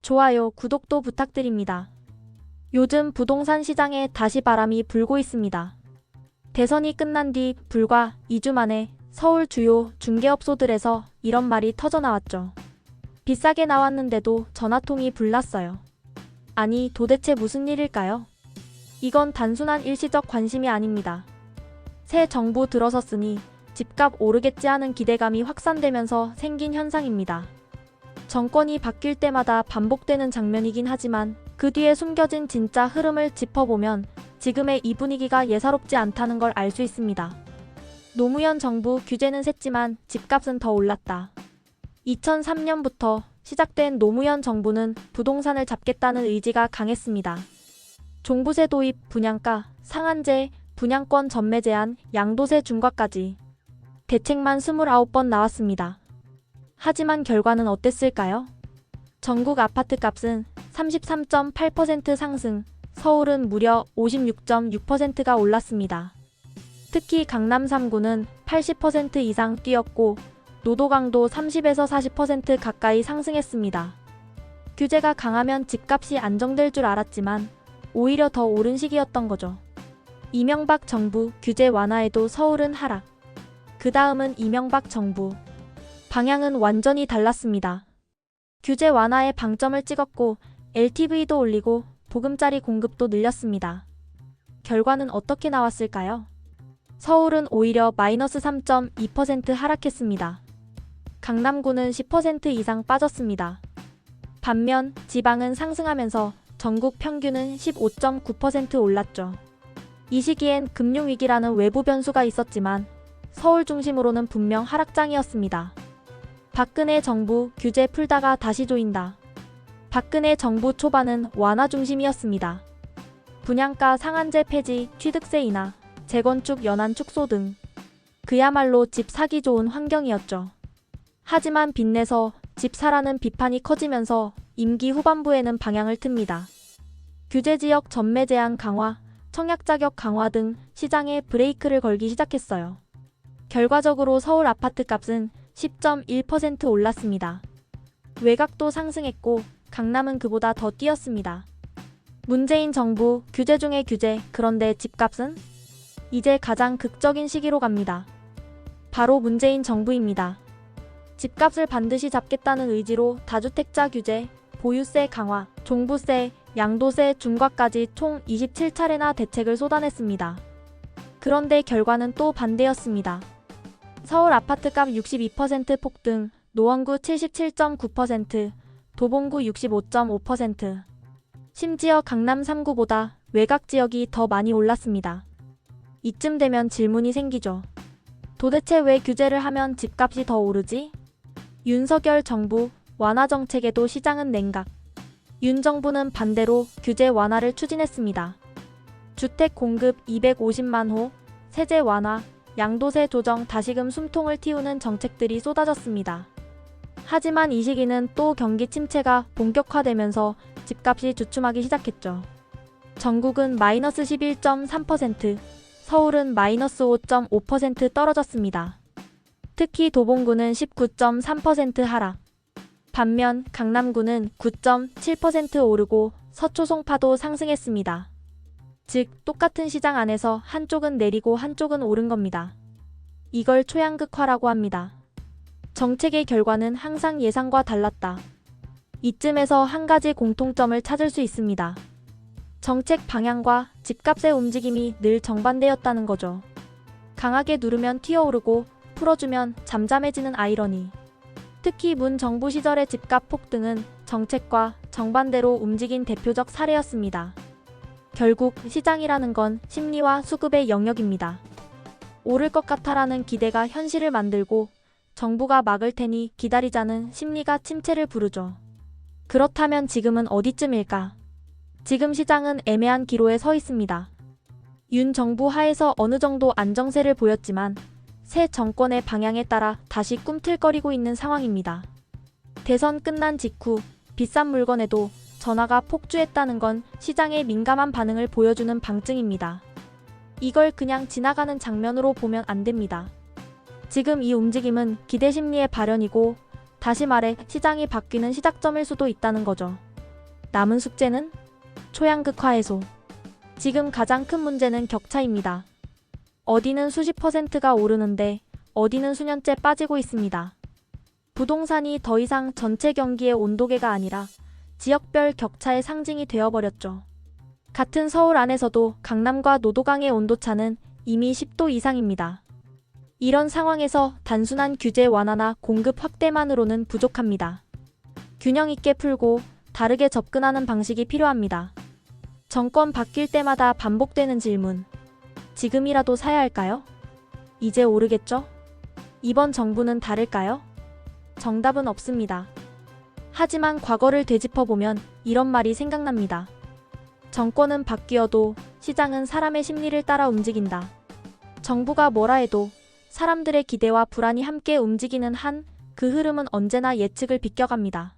좋아요, 구독도 부탁드립니다. 요즘 부동산 시장에 다시 바람이 불고 있습니다. 대선이 끝난 뒤 불과 2주 만에 서울 주요 중개업소들에서 이런 말이 터져나왔죠. 비싸게 나왔는데도 전화통이 불났어요. 아니, 도대체 무슨 일일까요? 이건 단순한 일시적 관심이 아닙니다. 새 정부 들어섰으니 집값 오르겠지 하는 기대감이 확산되면서 생긴 현상입니다. 정권이 바뀔 때마다 반복되는 장면이긴 하지만 그 뒤에 숨겨진 진짜 흐름을 짚어보면 지금의 이 분위기가 예사롭지 않다는 걸 알 수 있습니다. 노무현 정부 규제는 셌지만 집값은 더 올랐다. 2003년부터 시작된 노무현 정부는 부동산을 잡겠다는 의지가 강했습니다. 종부세 도입, 분양가, 상한제, 분양권 전매 제한, 양도세 중과까지 대책만 29번 나왔습니다. 하지만 결과는 어땠을까요? 전국 아파트 값은 33.8% 상승, 서울은 무려 56.6%가 올랐습니다. 특히 강남 3구는 80% 이상 뛰었고 노도강도 30에서 40% 가까이 상승했습니다. 규제가 강하면 집값이 안정될 줄 알았지만 오히려 더 오른 시기였던 거죠. 이명박 정부 규제 완화에도 서울은 하락. 그 다음은 이명박 정부. 방향은 완전히 달랐습니다. 규제 완화에 방점을 찍었고 LTV도 올리고 보금자리 공급도 늘렸습니다. 결과는 어떻게 나왔을까요? 서울은 오히려 마이너스 3.2% 하락했습니다. 강남구는 10% 이상 빠졌습니다. 반면 지방은 상승하면서 전국 평균은 15.9% 올랐죠. 이 시기엔 금융위기라는 외부 변수가 있었지만 서울 중심으로는 분명 하락장이었습니다. 박근혜 정부 규제 풀다가 다시 조인다. 박근혜 정부 초반은 완화 중심이었습니다. 분양가 상한제 폐지, 취득세 인하, 재건축 연한 축소 등 그야말로 집 사기 좋은 환경이었죠. 하지만 빚내서 집 사라는 비판이 커지면서 임기 후반부에는 방향을 틉니다. 규제지역 전매 제한 강화, 청약 자격 강화 등 시장에 브레이크를 걸기 시작했어요. 결과적으로 서울 아파트 값은 10.1% 올랐습니다. 외곽도 상승했고 강남은 그보다 더 뛰었습니다. 문재인 정부 규제 중의 규제, 그런데 집값은? 이제 가장 극적인 시기로 갑니다. 바로 문재인 정부입니다. 집값을 반드시 잡겠다는 의지로 다주택자 규제, 보유세 강화, 종부세, 양도세 중과까지 총 27차례나 대책을 쏟아냈습니다. 그런데 결과는 또 반대였습니다. 서울 아파트값 62% 폭등, 노원구 77.9%, 도봉구 65.5%. 심지어 강남 3구보다 외곽 지역이 더 많이 올랐습니다. 이쯤 되면 질문이 생기죠. 도대체 왜 규제를 하면 집값이 더 오르지? 윤석열 정부 완화 정책에도 시장은 냉각. 윤 정부는 반대로 규제 완화를 추진했습니다. 주택 공급 250만 호, 세제 완화, 양도세 조정, 다시금 숨통을 틔우는 정책들이 쏟아졌습니다. 하지만 이 시기는 또 경기 침체가 본격화되면서 집값이 주춤하기 시작했죠. 전국은 마이너스 11.3%, 서울은 마이너스 5.5% 떨어졌습니다. 특히 도봉구는 19.3% 하락. 반면 강남구는 9.7% 오르고 서초 송파도 상승했습니다. 즉, 똑같은 시장 안에서 한쪽은 내리고 한쪽은 오른 겁니다. 이걸 초양극화라고 합니다. 정책의 결과는 항상 예상과 달랐다. 이쯤에서 한 가지 공통점을 찾을 수 있습니다. 정책 방향과 집값의 움직임이 늘 정반대였다는 거죠. 강하게 누르면 튀어오르고 풀어주면 잠잠해지는 아이러니. 특히 문 정부 시절의 집값 폭등은 정책과 정반대로 움직인 대표적 사례였습니다. 결국 시장이라는 건 심리와 수급의 영역입니다. 오를 것 같아라는 기대가 현실을 만들고 정부가 막을 테니 기다리자는 심리가 침체를 부르죠. 그렇다면 지금은 어디쯤일까? 지금 시장은 애매한 기로에 서 있습니다. 윤 정부 하에서 어느 정도 안정세를 보였지만 새 정권의 방향에 따라 다시 꿈틀거리고 있는 상황입니다. 대선 끝난 직후 비싼 물건에도 전화가 폭주했다는 건 시장의 민감한 반응을 보여주는 방증입니다. 이걸 그냥 지나가는 장면으로 보면 안 됩니다. 지금 이 움직임은 기대 심리의 발현이고, 다시 말해 시장이 바뀌는 시작점일 수도 있다는 거죠. 남은 숙제는 초양극화 해소. 지금 가장 큰 문제는 격차입니다. 어디는 수십 %가 오르는데 어디는 수년째 빠지고 있습니다. 부동산이 더 이상 전체 경기의 온도계가 아니라 지역별 격차의 상징이 되어버렸죠. 같은 서울 안에서도 강남과 노도강의 온도차는 이미 10도 이상입니다. 이런 상황에서 단순한 규제 완화나 공급 확대만으로는 부족합니다. 균형 있게 풀고 다르게 접근하는 방식이 필요합니다. 정권 바뀔 때마다 반복되는 질문. 지금이라도 사야 할까요? 이제 오르겠죠? 이번 정부는 다를까요? 정답은 없습니다. 하지만 과거를 되짚어보면 이런 말이 생각납니다. 정권은 바뀌어도 시장은 사람의 심리를 따라 움직인다. 정부가 뭐라 해도 사람들의 기대와 불안이 함께 움직이는 한 그 흐름은 언제나 예측을 비껴갑니다.